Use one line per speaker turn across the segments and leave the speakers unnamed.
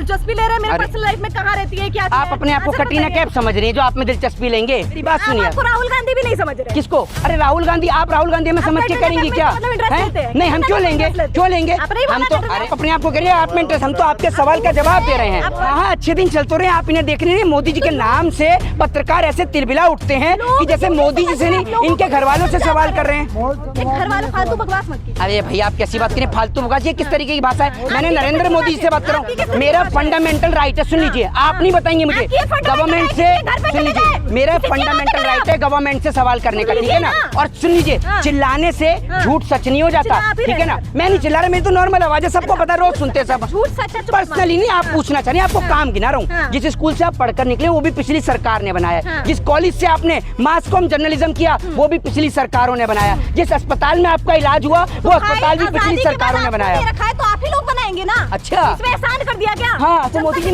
दिलचस्पी ले रहे हैं मेरे पर्सनल लाइफ में, कहाँ रहती है, क्या
आप अपने आप को कटरीना कैफ समझ रही है जो आप में दिलचस्पी लेंगे? मेरी बात सुनिए,
आपको राहुल गांधी भी नहीं समझ रहे।
किसको? अरे राहुल गांधी, आप राहुल गांधी में समझ के करेंगी क्या? नहीं, हम क्यों लेंगे, क्यों लेंगे? हम तो अपने आप को करिए, आप में इंटरेस्ट, हम तो आपके सवाल का जवाब दे रहे हैं। हाँ, अच्छे दिन चलते रहे, आप इन्हें देख रही है। मोदी जी के नाम से पत्रकार ऐसे तिलबिला उठते हैं कि जैसे मोदी जी से नहीं, इनके घर वालों से सवाल कर रहे हैं।
घर वाले फालतू बकवास मत कीजिए।
अरे भैया, आप कैसी बात करें? फालतू बकवास ये किस तरीके की भाषा है? मैंने नरेंद्र मोदी जी से बात कर रहा हूँ, मेरा फंडामेंटल राइट है। सुन लीजिए, आप नहीं बताएंगे मुझे गवर्नमेंट से, सुन लीजिए, मेरा फंडामेंटल राइट है गवर्नमेंट से सवाल करने का, ठीक है ना? और सुन लीजिए, चिल्लाने से झूठ सच नहीं हो जाता, ठीक है ना? मैं नहीं चिल्ला रहा, मेरी तो नॉर्मल आवाज है, सबको पता, रोज सुनते हैं सब। पर्सनली नहीं, आप पूछना चाहिए, आपको काम गिना रहा हूँ। जिस स्कूल से आप पढ़कर निकले वो भी पिछली सरकार ने बनाया, जिस कॉलेज से आपने मास कॉम जर्नलिज्म किया वो भी पिछली सरकारों ने बनाया, जिस अस्पताल में आपका इलाज हुआ वो अस्पताल भी पिछली सरकारों ने बनाया।
तो आप ही लोग बनाएंगे ना?
अच्छा,
इसमें एहसान कर दिया क्या?
हाँ, तो मोदी जी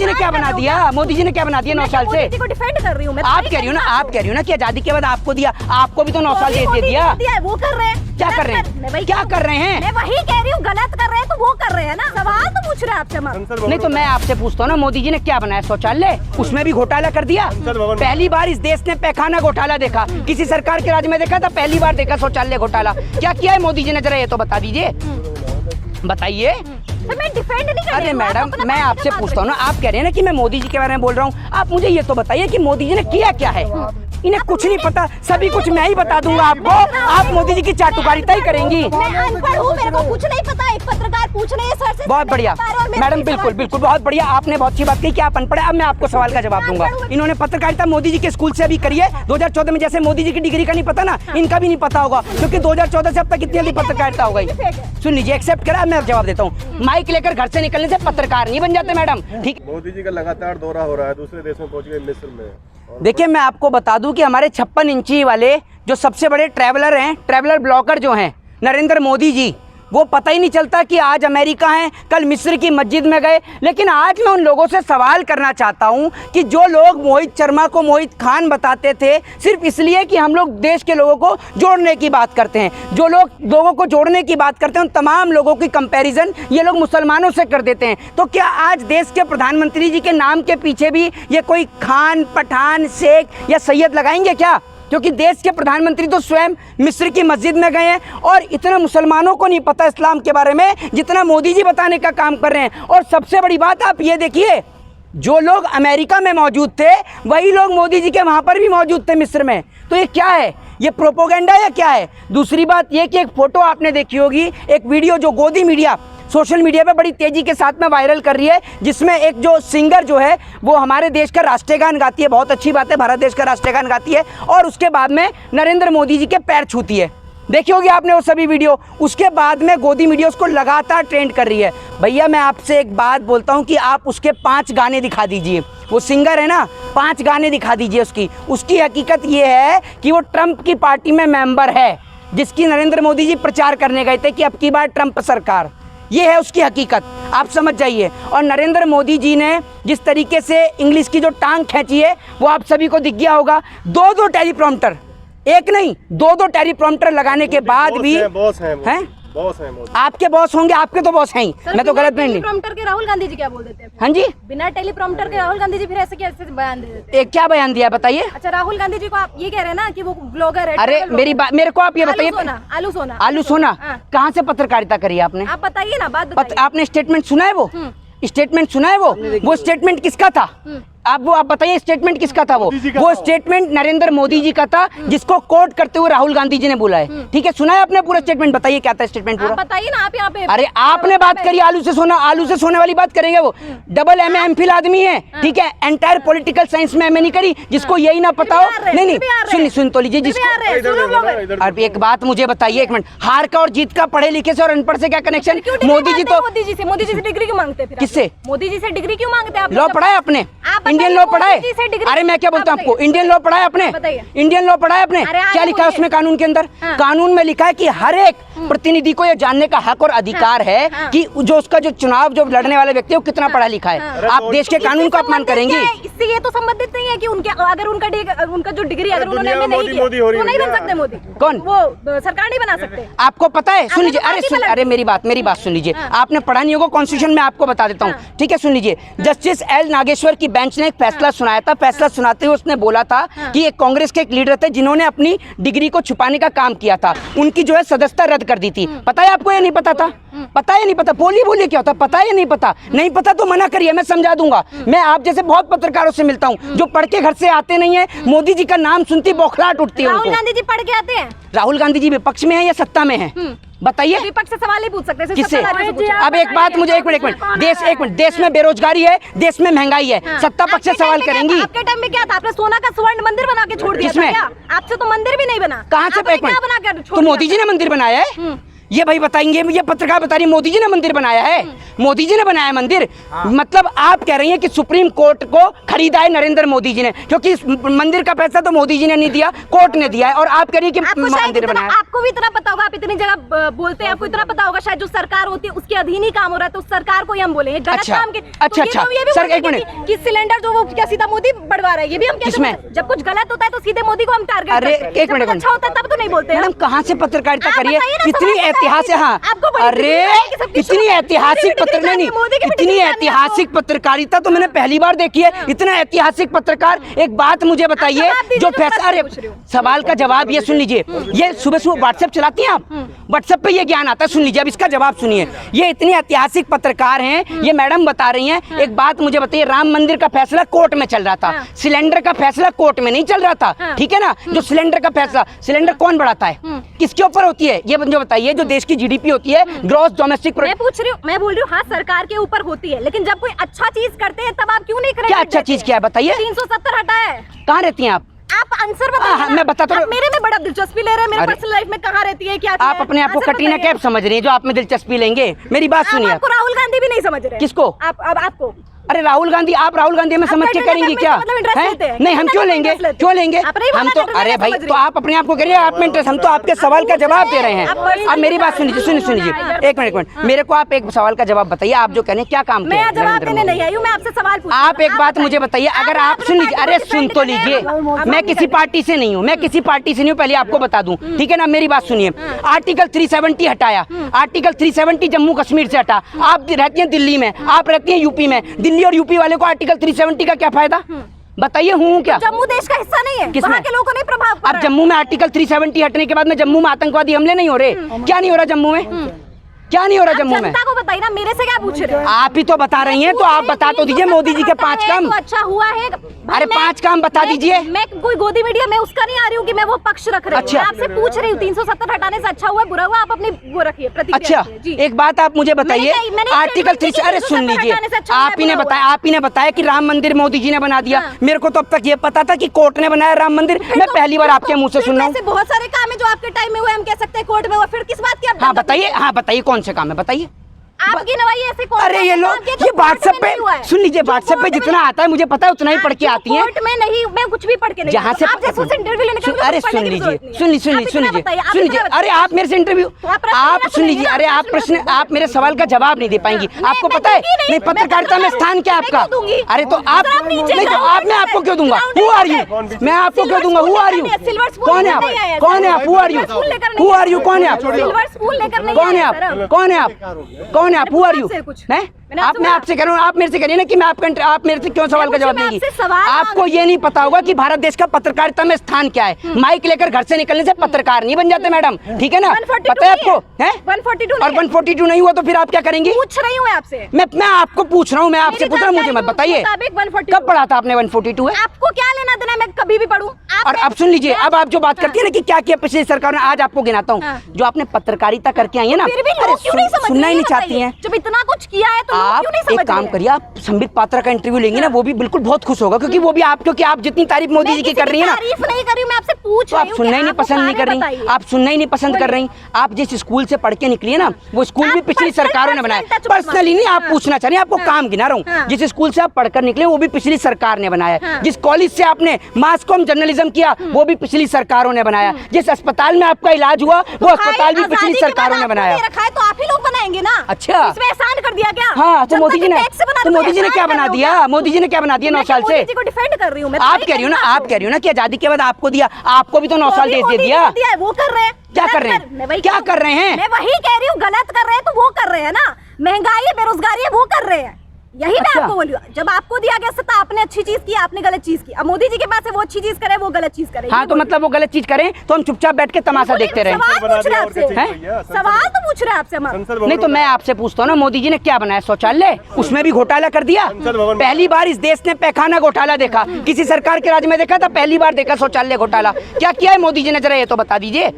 ने क्या बना दिया? मोदी जी ने क्या बना दिया 9 साल से?
डिफेंड कर रही हूँ मैं।
आप कह रही हो ना, आप कह रही हो ना कि आजादी के बाद आपको दिया, आपको भी तो 9 साल दे दिया।
वो कर रहे हैं,
क्या कर रहे हैं? क्या कर रहे हैं?
मैं वही कह रही हूँ, गलत कर रहे हैं तो वो कर रहे हैं ना। सवाल तो पूछ रहे हैं आपसे।
नहीं तो मैं आपसे पूछता हूँ ना, मोदी जी ने क्या बनाया? शौचालय, उसमें भी घोटाला कर दिया। पहली बार इस देश ने पैखाना घोटाला देखा, किसी सरकार के राज्य में देखा था? पहली बार देखा शौचालय घोटाला। क्या किया है मोदी जी ने, जरा ये तो बता दीजिए, बताइए।
मैं डिफेंड नहीं कर रही।
अरे मैडम, मैं आपसे पूछता हूँ ना, आप कह रहे हैं ना कि मैं मोदी जी के बारे में बोल रहा हूँ, आप मुझे ये तो बताइए कि मोदी जी ने किया क्या है? इन्हें कुछ नहीं पता, सभी कुछ मैं ही बता दूंगा आपको, आप मोदी जी की चाटुकारिता ही करेंगी।
मैं अनपढ़ हूँ, मेरे को कुछ नहीं पता, एक पत्रकार पूछ रहे हैं सर से।
बहुत बढ़िया मैडम, बिल्कुल बिल्कुल, बहुत बढ़िया, आपने बहुत अच्छी बात कही कि आप अनपढ़ हैं। अब मैं आपको सवाल का जवाब दूंगा। इन्होंने पत्रकारिता मोदी जी के स्कूल से अभी करी है 2014 में, जैसे मोदी जी की डिग्री का नहीं पता ना, इनका भी नहीं पता होगा, क्योंकि 2014 से अब तक कितनी जल्दी पत्रकारिता हो गई। सुन लीजिए, एक्सेप्ट करा, मैं जवाब देता हूँ। माइक लेकर घर से निकलने से पत्रकार नहीं बन जाते मैडम, ठीक?
मोदी जी का लगातार दौरा हो रहा है, दूसरे देशों में पहुंच गए, मिस्र में।
देखिए, मैं आपको बता दूं कि हमारे 56 इंची वाले जो सबसे बड़े ट्रैवलर हैं, ट्रैवलर ब्लॉगर जो हैं, नरेंद्र मोदी जी, वो पता ही नहीं चलता कि आज अमेरिका हैं, कल मिस्र की मस्जिद में गए। लेकिन आज मैं उन लोगों से सवाल करना चाहता हूं कि जो लोग मोहित शर्मा को मोहित खान बताते थे सिर्फ इसलिए कि हम लोग देश के लोगों को जोड़ने की बात करते हैं, जो लोग लोगों को जोड़ने की बात करते हैं, उन तमाम लोगों की कंपैरिजन ये लोग मुसलमानों से कर देते हैं। तो क्या आज देश के प्रधानमंत्री जी के नाम के पीछे भी ये कोई खान, पठान, शेख या सैयद लगाएंगे क्या? क्योंकि देश के प्रधानमंत्री तो स्वयं मिस्र की मस्जिद में गए हैं, और इतना मुसलमानों को नहीं पता इस्लाम के बारे में जितना मोदी जी बताने का काम कर रहे हैं। और सबसे बड़ी बात आप ये देखिए, जो लोग अमेरिका में मौजूद थे वही लोग मोदी जी के वहाँ पर भी मौजूद थे मिस्र में। तो ये क्या है? ये प्रोपोगेंडा या क्या है? दूसरी बात ये कि एक फ़ोटो आपने देखी होगी, एक वीडियो जो गोदी मीडिया सोशल मीडिया पे बड़ी तेजी के साथ में वायरल कर रही है, जिसमें एक जो सिंगर जो है वो हमारे देश का राष्ट्रीय गान गाती है, बहुत अच्छी बात है, भारत देश का राष्ट्रीय गान गाती है, और उसके बाद में नरेंद्र मोदी जी के पैर छूती है। देखी होगी आपने वो सभी वीडियो। उसके बाद में गोदी मीडिया उसको लगातार ट्रेंड कर रही है। भैया, मैं आपसे एक बात बोलता हूँ कि आप उसके 5 गाने दिखा दीजिए, वो सिंगर है ना, 5 गाने दिखा दीजिए उसकी हकीकत ये है कि वो ट्रंप की पार्टी में मेंबर है, जिसकी नरेंद्र मोदी जी प्रचार करने गए थे कि अब की बार ट्रंप सरकार। ये है उसकी हकीकत, आप समझ जाइए। और नरेंद्र मोदी जी ने जिस तरीके से इंग्लिश की जो टांग खींची है वो आप सभी को दिख गया होगा। 2 टेलीप्रॉम्प्टर, एक नहीं 2 टेलीप्रॉम्प्टर लगाने के बाद भी
बॉस हैं,
आपके बॉस होंगे, आपके तो बॉस हैं ही, मैं तो गलत नहीं।
टेलीप्रॉम्प्टर के राहुल गांधी जी क्या बोल देते हैं?
हाँ जी,
बिना टेलीप्रॉम्प्टर के राहुल गांधी जी फिर ऐसे कैसे बयान दे देते हैं?
क्या बयान दिया बताइए?
अच्छा, राहुल गांधी जी को आप ये कह रहे हैं ना कि वो ब्लॉगर है?
अरे मेरे को आप ये बताइए, आलू सोना कहाँ से पत्रकारिता करी आपने?
आप बताइए ना, बात बताइए।
आपने स्टेटमेंट सुना है? वो स्टेटमेंट सुना है? वो स्टेटमेंट किसका था? आप बताइए स्टेटमेंट किसका था? वो स्टेटमेंट नरेंद्र मोदी जी का था, जिसको कोट करते हुए राहुल गांधी जी ने बोला है। ठीक है, सुना है आपने पूरा स्टेटमेंट? बताइए क्या था स्टेटमेंट पूरा?
बताइए ना आप यहाँ पे।
अरे आपने बात करी आलू से सोने वाली बात करेंगे। वो डबल MA MPhil आदमी है, ठीक है, एंटायर पॉलिटिकल साइंस में MA नहीं करी, जिसको यही ना पता हो। नहीं, सुन तो लीजिए, जिसको। अब एक बात मुझे बताइए, एक मिनट, हार का और जीत का पढ़े लिखे से और अनपढ़ से क्या कनेक्शन? मोदी जी से डिग्री क्यों मांगते? किससे?
मोदी जी से डिग्री क्यों मांगते हैं?
लॉ पढ़ा है आपने? इंडियन लॉ पढ़ा है? अरे मैं क्या बोलता हूँ आपको, इंडियन लॉ पढ़ा है आपने? इंडियन लॉ पढ़ा है आपने? क्या लिखा है उसमें कानून के अंदर? कानून में लिखा है कि हर एक प्रतिनिधि को यह जानने का हक और अधिकार है कि जो उसका जो चुनाव जो लड़ने वाला व्यक्ति है वो कितना पढ़ा लिखा है। आप देश के कानून का अपमान करेंगे?
इससे ये तो संबंधित नहीं है कि उनके अगर उनका जो डिग्री अगर उन्होंने नहीं किया तो नहीं बन सकते मोदी।
कौन?
वो सरकार नहीं बना सकते।
आपको पता है? सुन लीजिए, अरे मेरी बात सुन लीजिए। आपने पढ़ा नहीं होगा कॉन्स्टिट्यूशन में, आपको बता देता हूँ, ठीक है? सुन लीजिए, जस्टिस एल नागेश्वर की बेंच ने एक फैसला सुनाया था। फैसला सुनाते हुए उसने बोला था कि एक कांग्रेस के एक लीडर थे जिन्होंने अपनी डिग्री को छुपाने का काम किया था, उनकी जो है सदस्यता रद्द कर दी थी। पता है आपको या नहीं पता था? पता है नहीं पता? बोलिए क्या होता? पता है या नहीं पता? नहीं पता तो मना करिए, मैं समझा दूंगा। मैं आप जैसे बहुत पत्रकारों से मिलता हूँ जो पढ़ के घर से आते नहीं है, मोदी जी का नाम सुनती बौखलाहट उठती है उनको।
राहुल गांधी जी पढ़ के आते हैं?
राहुल गांधी जी विपक्ष में है या सत्ता में है? बताइए।
विपक्ष से सवाल नहीं पूछ सकते,
किससे? अब एक बात मुझे एक मिनट, देश में बेरोजगारी है, देश में महंगाई है, सत्ता पक्ष से सवाल करेंगी?
आपके टाइम में क्या था? आपने सोना का स्वर्ण मंदिर बना के छोड़ दिया था क्या? आपसे तो मंदिर भी नहीं बना।
कहाँ से? एक मिनट, तो मोदी जी ने मंदिर बनाया है? ये भाई बताएंगे, ये पत्रकार बता रही है मोदी जी ने मंदिर बनाया है। मोदी जी ने बनाया मंदिर? मतलब आप कह रही हैं कि सुप्रीम कोर्ट को खरीदा है नरेंद्र मोदी जी ने, क्योंकि इस मंदिर का पैसा तो मोदी जी ने नहीं दिया, कोर्ट ने दिया है, और आप कह रही है कि मंदिर बनाया।
आपको भी इतना पता होगा, आप इतनी जगह बोलते हैं, आपको इतना पता होगा शायद जो सरकार होती है उसके अधीन ही काम हो रहा है, तो उस सरकार को ही हम बोलेंगे गलत काम के।
अच्छा
सर एक मिनट, कि सिलेंडर जो वो क्या सीधा मोदी बढ़वा रहा है, ये भी हम
किसमें?
जब कुछ गलत होता है तो सीधे मोदी को हम टारगेट
अरे
करते हैं।
एक मिनट,
अच्छा होता है तब तो नहीं बोलते।
मैडम कहाँ से पत्रकारिता करिए? इतनी ऐतिहासिक, हाँ अरे इतनी ऐतिहासिक इतनी ऐतिहासिक पत्रकारिता तो मैंने पहली बार देखी है। इतना ऐतिहासिक पत्रकार। एक बात मुझे बताइए, जो फैसला, अरे सवाल का जवाब ये सुन लीजिए, ये सुबह सुबह व्हाट्सएप चलाती हैं आप? व्हाट्सएप पे ये ज्ञान आता है, सुन लीजिए, अब इसका जवाब सुनिए। ये इतनी ऐतिहासिक पत्रकार हैं, ये मैडम बता रही हैं। एक बात मुझे बताइए, राम मंदिर का फैसला कोर्ट में चल रहा था, सिलेंडर का फैसला कोर्ट में नहीं चल रहा था, ठीक है ना? जो सिलेंडर का फैसला, सिलेंडर कौन बढ़ाता है, किसके ऊपर होती है? ये मुझे बताइए। जो देश की जीडीपी होती है, ग्रॉस डोमेस्टिक प्रोडक्ट,
मैं बोल रही हूँ, हाँ सरकार के ऊपर होती है, लेकिन जब कोई अच्छा चीज करते हैं तब आप क्यों नहीं करेंगे?
क्या अच्छा चीज क्या है बताइए?
370 हटा है।
कहाँ रहती हैं आप?
आप आंसर बताइए।
मैं बताता हूँ।
मेरे में बड़ा दिलचस्पी ले रहे हैं, मेरे पर्सनल लाइफ में कहाँ रहती है, क्या
आप अपने आप को कटरीना कैफ समझ रही है जो आप में दिलचस्पी लेंगे? मेरी बात सुनिए।
आपको राहुल गांधी भी नहीं समझ रहे?
किसको?
आपको।
अरे राहुल गांधी, आप राहुल गांधी में समझ के करेंगी क्या? नहीं, हम क्यों लेंगे? क्यों लेंगे हम तो? अरे भाई, तो आप अपने आप को करिए, आप में इंटरेस्ट, हम तो आपके सवाल का जवाब दे रहे हैं। अब मेरी बात सुन लीजिए, एक मिनट, मेरे को आप एक सवाल का जवाब बताइए। आप जो कहने क्या काम किया?
मैं जवाब देने नहीं आई हूँ, मैं आपसे सवाल पूछ।
आप एक बात मुझे बताइए, अगर आप सुन लीजिए, अरे सुन तो लीजिए, मैं किसी पार्टी से नहीं हूँ, मैं किसी पार्टी से नहीं हूँ, पहले आपको बता दूं, ठीक है ना? मेरी बात सुनिए। आर्टिकल 370 हटाया, आर्टिकल 370 जम्मू कश्मीर से हटा। आप रहती हैं दिल्ली में, आप रहती हैं यूपी में, दिल्ली और यूपी वाले को आर्टिकल 370 का क्या फायदा? बताइए। हूँ क्या?
जम्मू देश का हिस्सा नहीं है?
किसमें?
वहाँ के लोगों को नहीं प्रभाव पड़ रहा है?
अब जम्मू में आर्टिकल 370 हटने के बाद में जम्मू में आतंकवादी हमले नहीं हो रहे? क्या नहीं हो रहा जम्मू में? क्या नहीं हो रहा जम्मू में?
जनता को बताइए ना, मेरे से क्या पूछ रहे हो?
आप ही तो बता रही हैं, तो आप बता तो दीजिए मोदी जी के 5 काम।
तो अच्छा हुआ है।
अरे 5 काम बता दीजिए।
मैं कोई गोदी मीडिया में उसका नहीं आ रही हूँ कि मैं वो पक्ष रख रही हूँ।
अच्छा।
मैं आपसे पूछ रही हूँ 370 हटाने से अच्छा हुआ बुरा हुआ, आप अपनी वो रखिए प्रतिक्रिया।
अच्छा, एक बात आप मुझे बताइए, आर्टिकल 3, अरे सुन लीजिए, आप ही ने बताया कि राम मंदिर मोदी जी ने बना दिया। मेरे को तो अब तक ये पता था कि कोर्ट ने बनाया राम मंदिर। मैं पहली बार आपके मुँह से सुन रहा हूँ।
बहुत सारे काम है जो आपके टाइम में हुए, हम कह सकते हैं कोर्ट में हुआ, फिर किस बात की?
हाँ बताइए कौन से काम है, बताइए।
आपकी नवाई ऐसे कौन?
अरे ये लोग, ये व्हाट्सएप पे सुन लीजिए, व्हाट्सएप पे जितना आता है मुझे पता है उतना ही पढ़ के आती हैं।
कोर्ट में नहीं, मैं कुछ भी पढ़ के नहीं।
जहाँ से
इंटरव्यू लेने का,
अरे सुन लीजिए, अरे आप मेरे से इंटरव्यू, आप सुन लीजिए, अरे आप प्रश्न, आप मेरे सवाल का जवाब नहीं दे पाएंगी। आपको पता है नहीं पत्रकारिता में स्थान क्या आपका? अरे तो आप नहीं, तो आप, मैं आपको क्यों दूंगा? Who are you? मैं आपको क्यों दूंगा? Who are you? कौन है आप? कौन है आप? Who are you? Who are you? कौन है आप?
सिल्वर स्पून लेकर नहीं।
कौन है आप? कौन है आप? कौन है आप? Who are you? मैं आपसे कह रहा हूँ, आप मेरे से कह रही है ना कि मैं आप मेरे से क्यों सवाल का जवाब देंगी? आपको ये नहीं पता होगा कि भारत देश का पत्रकारिता में स्थान क्या है। माइक लेकर घर से निकलने से पत्रकार नहीं बन जाते मैडम, ठीक है ना? पता है आपको? है
142
और 142 नहीं हुआ तो फिर आप क्या करेंगी?
पूछ रही हूँ आपसे।
मैं आपको पूछ रहा हूँ, मैं आपसे पूछ रहा हूँ, मुझे मत बताइए कब पढ़ा था आपने 142 है?
आपको क्या लेना देना, मैं कभी भी पढ़ूँ।
और अब सुन लीजिए, अब आप जो बात करती है ना कि क्या किया पिछली सरकार ने, आज आपको गिनाता हूँ जो आपने पत्रकारिता करके आई है ना,
फिर भी लोग क्यों नहीं समझ,
सुनना ही नहीं चाहती हैं।
जब इतना कुछ किया है तो
आप
क्यों नहीं समझ
एक काम
रहे?
करिए, आप संबित पात्रा का इंटरव्यू लेंगे ना, वो भी बिल्कुल बहुत खुश होगा, क्योंकि वो भी आप, क्योंकि आप जितनी तारीफ मोदी जी की कर रही है ना,
तारीफ नहीं कर रही हूं, मैं आपसे पूछ
तो
रही
आप
हूं
सुनना ही
कि
नहीं
आपको
पसंद नहीं कर
कार्य
रही,
बताइए।
आप सुनना ही नहीं पसंद कर रही। आप जिस स्कूल से पढ़ के निकली है ना, वो स्कूल भी
आप
पिछली
पर्सनल
सरकारों ने बनाया।
टच मत
पर्सनली नहीं, आप
हाँ।
पूछना चाह रही हैं, आपको काम गिना रहा हूँ।
हाँ।
जिस स्कूल से आप पढ़कर निकले वो भी पिछली सरकार ने बनाया।
हाँ।
जिस कॉलेज से आपने मास कॉम जर्नलिज्म किया वो भी पिछली सरकारों ने बनाया। जिस अस्पताल में आपका इलाज हुआ वो अस्पताल भी पिछली सरकारों ने बनाया।
रखा है तो आप ही लोग बनाएंगे ना।
अच्छा।
इसमें एहसान कर दिया क्या?
हाँ, तो
जब
मोदी
तक
जी ने,
टैक्स बना
तो
रहे हो,
मोदी जी ने
एहसान
क्या
कर
बना
रहे हो
दिया?
क्या?
मोदी जी ने क्या बना दिया 9
मैं
साल
मोदी
से?
जी को डिफेंड कर रही हूँ मैं, तो
आप
वही
कह रही हो ना,
करना
आप
आपको।
कह रही हो ना कि आजादी के बाद आपको दिया, आपको भी तो 9 साल
तो
देश
अभी
दे
मोदी
दिया।
जी ने दिया है, वो कर रहे हैं।
क्या
गलत
कर रहे हैं?
मैं वही
क्या
कह रही
कर रहे हैं?
मैं वही कह रही हूँ, गलत कर रहे हैं तो वो कर रहे हैं ना। महंगाई है, बेरोजगारी है, वो कर रहे हैं। यही
अच्छा।
मैं आपको बोली हूँ। जब आपको दिया गया सत्ता, आपने अच्छी चीज की, आपने गलत चीज की। अब मोदी जी के पास है, वो अच्छी चीज करे, वो गलत चीज करे।
हाँ, तो मतलब वो गलत चीज करें तो हम चुपचाप बैठ के तमाशा देखते रहें।
सवाल पूछ रहे हैं
और क्या
आपसे,
चाहिए भैया?
सवाल तो पूछ रहे हैं आपसे हम।
नहीं तो मैं आपसे पूछता हूँ ना, मोदी जी ने क्या बनाया? शौचालय, उसमें भी घोटाला कर दिया।
भवन
पहली बार इस देश ने पैखाना घोटाला देखा, किसी सरकार के राज्य में देखा था? पहली बार देखा शौचालय घोटाला। क्या किया है मोदी जी ने, जरा ये तो बता दीजिए,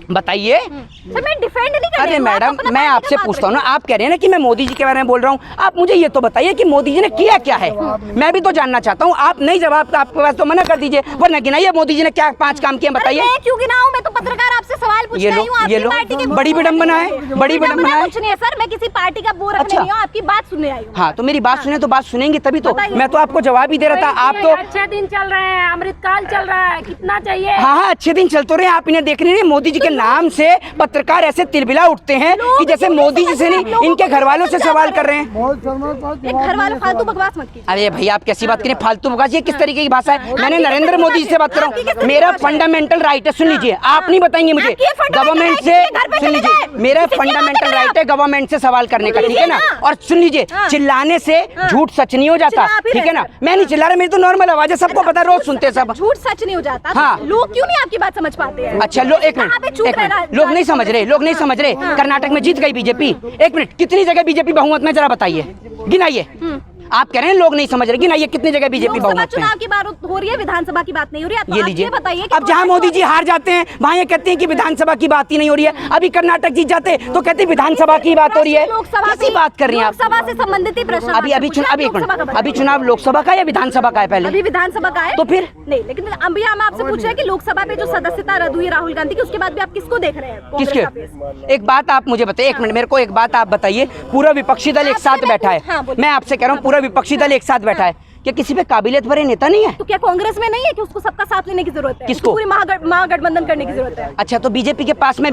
बताइए।
सर मैं डिफेंड नहीं कर रही
अरे
हूँ, आप
मैडम,
अपना
मैं
पार्टी का
आपसे
बात
पूछता हूँ
रखिए।
ना, आप कह रहे हैं ना कि मैं मोदी जी के बारे में बोल रहा हूँ, आप मुझे ये तो बताइए कि मोदी जी ने किया क्या है? मैं भी तो जानना चाहता हूँ। आप नहीं जवाब तो आपके पास तो मना कर दीजिए, वरना गिनाइए मोदी जी ने क्या 5 काम किए,
अरे
बताइए।
मैं क्यों गिनाऊं? मैं तो पत्रकार, आपसे सवाल पूछने
ये
आई
लो,
हूँ। आपकी
ये लो,
पार्टी के
बड़ी विडंबना है, बड़ी विडंबना है।
कुछ नहीं है सर, मैं किसी पार्टी का वो रखने
अच्छा।
नहीं हूँ, आपकी बात सुनने आई हूँ।
हाँ, तो मेरी बात सुने तो बात सुनेंगी तभी तो।
बताइए।
मैं तो आपको जवाब ही दे रहा था, आप तो।
अच्छे दिन चल रहे हैं, अमृतकाल चल रहा है, कितना चाहिए?
हाँ हाँ, अच्छे दिन चलते रहे, आप इन्हें देख रहे हैं। मोदी जी के नाम से पत्रकार ऐसे तिलबिला उठते हैं कि जैसे मोदी जी से नहीं, इनके घर वालों से सवाल कर रहे हैं।
एक घर वाले फालतू बकवास मत कीजिए।
अरे भैया, आप कैसी बात करें? फालतू बकवास ये किस तरीके की भाषा है? मैंने नरेंद्र मोदी जी से बात कर रहा हूँ, मेरा फंडामेंटल राइट है। सुन लीजिए, आप नहीं बताएंगे मुझे गवर्नमेंट से। सुन लीजिए, मेरा फंडामेंटल राइट है गवर्नमेंट से सवाल करने का, ठीक है ना? और सुन लीजिए, चिल्लाने से झूठ सच नहीं हो जाता, ठीक है ना? मैं नहीं चिल्ला रहा, मेरी तो नॉर्मल आवाज है, सबको पता, रोज सुनते हैं सब।
झूठ सच नहीं हो जाता।
हाँ।
लोग क्यों नहीं आपकी बात समझ पाते हैं?
अच्छा, लो एक
कहाँ पे
मिनट,
चूक
एक
रह रहा
मिनट,
है?
लोग नहीं समझ रहे, लोग नहीं समझ रहे। कर्नाटक में जीत गई बीजेपी। एक मिनट, कितनी जगह बीजेपी बहुमत में, जरा बताइए, गिनाइए। आप कह रहे हैं लोग नहीं समझ रहे, गिनाइए कितनी जगह बीजेपी
लोकसभा
बहुमत में।
चुनाव की बात हो रही है, विधानसभा की बात नहीं हो रही है। तो
ये
आप
लीजिए,
बताइए कि
अब जहां मोदी जी हार जाते हैं वहां ये कहते हैं कि विधानसभा की बात ही नहीं हो रही है। अभी कर्नाटक जीत जाते हैं तो कहते हैं विधानसभा की बात हो रही है।
लोकसभा
कैसी बात कर रही हैं आप?
लोकसभा से संबंधित ही प्रश्न
अभी अभी
आपसे
चुनाव, अभी एक
पूछा,
मिनट,
लोकसभा
अभी
का
चुनाव लोकसभा का या विधानसभा का है पहले?
अभी विधानसभा का है।
तो फिर?
नहीं, लेकिन अभी हम आपसे पूछ रहे हैं कि लोकसभा पे जो सदस्यता रद्द हुई राहुल गांधी की, उसके बाद भी आप किसको देख रहे हैं? कांग्रेस का फेस?
किसके? एक बात आप मुझे बताइए, एक मिनट, मेरे को एक बात आप बताइए। पूरा विपक्षी दल एक साथ बैठा है,
हाँ, बोलिए।
मैं आपसे कह रहा हूँ पूरा विपक्षी दल एक साथ बैठा है, क्या किसी पे काबिलियत भरे नेता नहीं है?
तो क्या कांग्रेस में नहीं है कि उसको सबका साथ लेने की जरूरत है?
किसको?
पूरी महागठबंधन करने की जरूरत है?
अच्छा, तो बीजेपी के पास में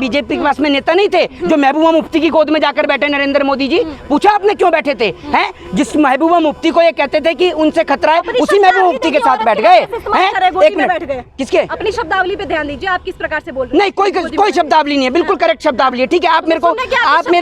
नेता नहीं थे जो महबूबा मुफ्ती की गोद में जाकर बैठे नरेंद्र मोदी जी? पूछा आपने क्यों बैठे थे? हैं, जिस महबूबा मुफ्ती को ये कहते थे कि उनसे खतरा है, उसी महबूबा मुफ्ती के साथ बैठ गए हैं। एक मिनट, किसके?
अपनी शब्दावली पे ध्यान दीजिए, आप किस प्रकार से बोल रहे हैं?
नहीं, कोई शब्दावली नहीं है, बिल्कुल करेक्ट शब्दावली है, ठीक है? आप मेरे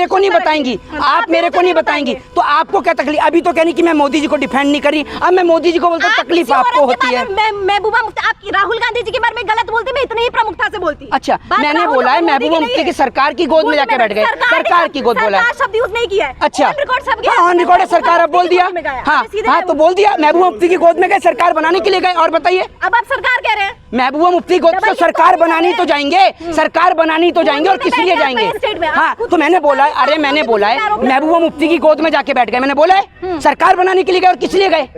को नहीं बताएंगी, आप मेरे को नहीं बताएंगी तो आपको क्या तकलीफ? अभी तो कहनी कि मैं मोदी जी को डिफेंड नहीं करी, अब मैं मोदी जी को बोलता हूँ, तकलीफ आपको होती है।
महबूबा मुफ्ती, आपकी राहुल गांधी जी के बारे में गलत बोलती, मैं इतनी ही प्रमुखता से बोलती।
अच्छा, मैंने बोला है महबूबा मुफ्ती की सरकार की गोद में जाके बैठ गए, सरकार की गोद बोला है।
शब्द यूज नहीं किया है।
अच्छा, ऑन रिकॉर्ड है, सरकार अब बोल दिया। हाँ हाँ, तो बोल दिया, महबूबा मुफ्ती की गोद में गए, सरकार बनाने के लिए गए। और बताइए,
अब आप सरकार कह रहे हैं?
महबूबा मुफ्ती गोद से सरकार बनानी तो जाएंगे, सरकार बनानी तो जाएंगे, और किस लिए जाएंगे? हाँ, तो मैंने बोला है, अरे मैंने बोला है महबूबा मुफ्ती की गोद में जाके बैठ गए, मैंने बोला है सरकार बनाने के लिए गए। और किस लिए गए?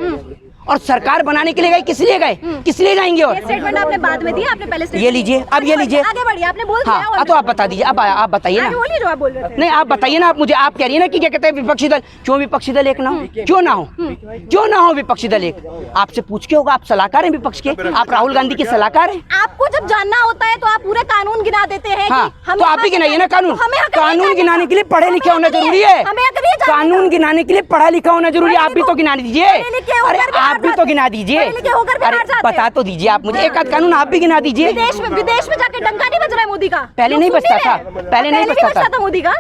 और सरकार बनाने के लिए गए, किस लिए गए? किस लिए जाएंगे? और
स्टेटमेंट आपने बाद में दिया, आपने पहले
ये लीजिए, अब ये लीजिए,
आगे बढ़िए, आपने बोल दिया।
हाँ, तो आप बता दीजिए, अब आप बताइए ना।
बोलिए जो आप बोल रहे थे।
नहीं, आप बताइए ना, आप मुझे, आप कह रही है ना कि क्या कहते हैं विपक्षी दल, क्यों विपक्षी दल एक ना हो? क्यों ना हो? क्यों ना हो विपक्षी दल एक? आपसे पूछ के होगा, आप सलाहकार हैं विपक्ष के, आप राहुल गांधी के सलाहकार हैं।
आपको जब जानना होता है तो आप पूरे कानून गिना देते हैं।
हाँ, तो आप भी गिनाइए ना कानून। कानून गिनाने के लिए पढ़े लिखे होना जरूरी है। कानून गिनाने के लिए पढ़ा लिखा होना जरूरी है। आप भी तो गिना दीजिए, अरे आप भी तो गिना दीजिए। अरे बता तो दीजिए आप मुझे, एक आध कानून आप भी गिना दीजिए।
विदेश में जाके डंका नहीं बज रहा है मोदी का?
पहले नहीं बजता था, पहले नहीं बजता था
मोदी का।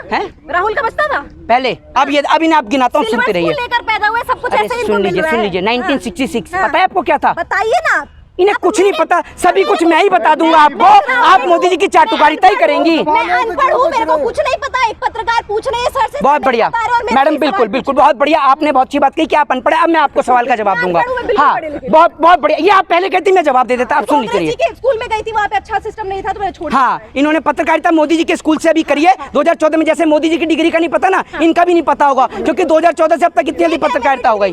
राहुल का बजता था
पहले, अब इन्हें आप गिनाता हूँ, सुनते रहिए।
लेकर पैदा हुए, सब कुछ ऐसे इनको
सुन
मिल
लीजिए,
रहा
सुन
है।
लीजिए, 1966 पता है आपको क्या था?
बताइए ना।
इन्हें कुछ नहीं पता, सभी कुछ मैं ही बता दूंगा आपको। आप मोदी जी की चाटुकारिता ही करेंगी।
मैं अनपढ़ हूँ, मेरे को कुछ नहीं पता। एक पत्रकार पूछ रहे हैं सर से,
बहुत बढ़िया मैडम, बिल्कुल बिल्कुल बहुत बढ़िया, आपने बहुत अच्छी बात कही कि आप अनपढ़ हैं। अब मैं आपको सवाल का जवाब दूंगा। हाँ बहुत बहुत बढ़िया, ये आप पहले कहती मैं जवाब दे देता। आप सुन लीजिए,
स्कूल में गई थी, वहाँ पे अच्छा सिस्टम नहीं था तो मैंने छोड़ दिया।
हाँ इन्होंने पत्रकारिता मोदी जी के स्कूल से अभी करी है 2014 में। जैसे मोदी जी की डिग्री का नहीं पता ना, इनका भी नहीं पता होगा, क्योंकि 2014 से अब तक कितनी जल्दी पत्रकारिता हो गई।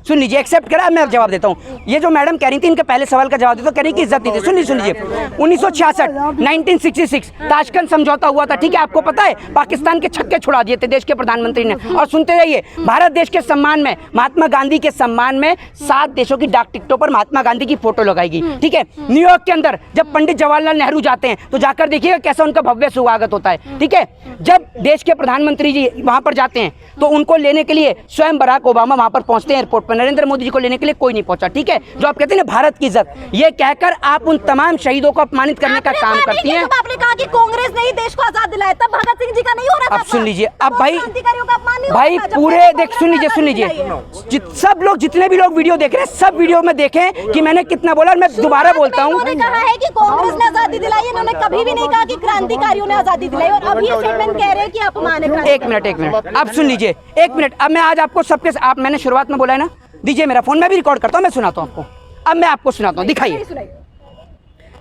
सुन लीजिए, एक्सेप्ट करा, मैं जवाब देता हूँ। ये जो मैडम कह रही थी, इनके पहले सवाल का जवाब देता, कह रही कि इज्जत नहीं थी। सुन लीजिए 1966 1966 ताशकंद समझौता हुआ था, ठीक है, आपको पता है। पाकिस्तान के छक्के छुड़ा दिए थे देश के प्रधानमंत्री ने। और सुनते रहिए, भारत देश के सम्मान में, महात्मा गांधी के सम्मान में 7 देशों की डाक टिकटों पर महात्मा गांधी की फोटो लगाएगी, ठीक है। न्यूयॉर्क के अंदर जब पंडित जवाहरलाल नेहरू जाते हैं तो जाकर देखिएगा कैसा उनका भव्य स्वागत होता है, ठीक है। जब देश के प्रधानमंत्री जी वहां पर जाते हैं तो उनको लेने के लिए स्वयं बराक ओबामा वहां पर पहुंचते हैं एयरपोर्ट पर। नरेंद्र मोदी जी को लेने के लिए कोई नहीं पहुंचा, ठीक है। जो आप कहते हैं ना भारत की इज्जत, ये कहकर आप उन तमाम शहीदों को अपमानित करने का काम करती हैं।
आपने कहा कि कांग्रेस ने ही देश को आजाद दिलाया, तब भगत सिंह जी का नहीं हो रहा था।
अब सुन लीजिए, अब भाई
क्रांतिकारियों का अपमान नहीं हो
भाई
रहा था,
पूरे देख, सुन लीजिए सब लोग, जितने भी लोग वीडियो देख रहे हैं, सब वीडियो में देखें कि मैंने कितना बोला। और मैं दोबारा बोलता हूँ,
उन्होंने कहा है कि कांग्रेस ने आजादी दिलाई, इन्होंने कभी भी नहीं कहा कि क्रांतिकारियों ने आजादी दिलाई। और अभी ये स्टेटमेंट कह रहे हैं कि अपमान है।
एक मिनट अब सुन लीजिए, एक मिनट। अब मैं आज आपको सबके, आप मैंने शुरुआत में बोला है ना, दीजिए मेरा फोन, मैं भी रिकॉर्ड करता हूँ, मैं सुनाता हूँ आपको। अब मैं आपको सुनाता हूँ, दिखाइए।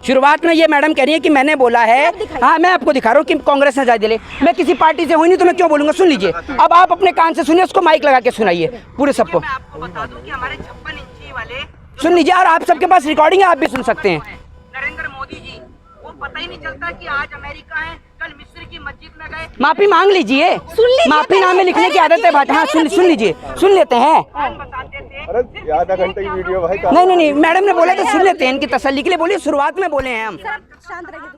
शुरुआत में ये मैडम कह रही है कि मैंने बोला है, हाँ मैं आपको दिखा रहा हूँ कि कांग्रेस ने आजादी दिलाई। मैं किसी पार्टी से हुई नहीं तो मैं क्यों बोलूंगा। सुन लीजिए, अब आप अपने कान से सुनिए, उसको माइक लगा के सुनाइए पूरे सबको। मैं आपको बता दूं कि हमारे 56 इंची वाले, सुन लीजिए, और आप सबके पास रिकॉर्डिंग है, आप भी सुन सकते हैं। नरेंद्र मोदी जी, वो पता ही नहीं चलता कि आज अमेरिका है, कल मिस्र की मस्जिद में गए। माफी मांग लीजिए, माफी नामे लिखने की आदत है भाई। हाँ सुन लीजिए, सुन लेते हैं।
अरे आधा घंटे की वीडियो भाई।
नहीं मैडम ने बोला तो सुन लेते हैं, इनकी तसल्ली के लिए बोलिए। शुरुआत में बोले हैं हम।
शांत रहिए।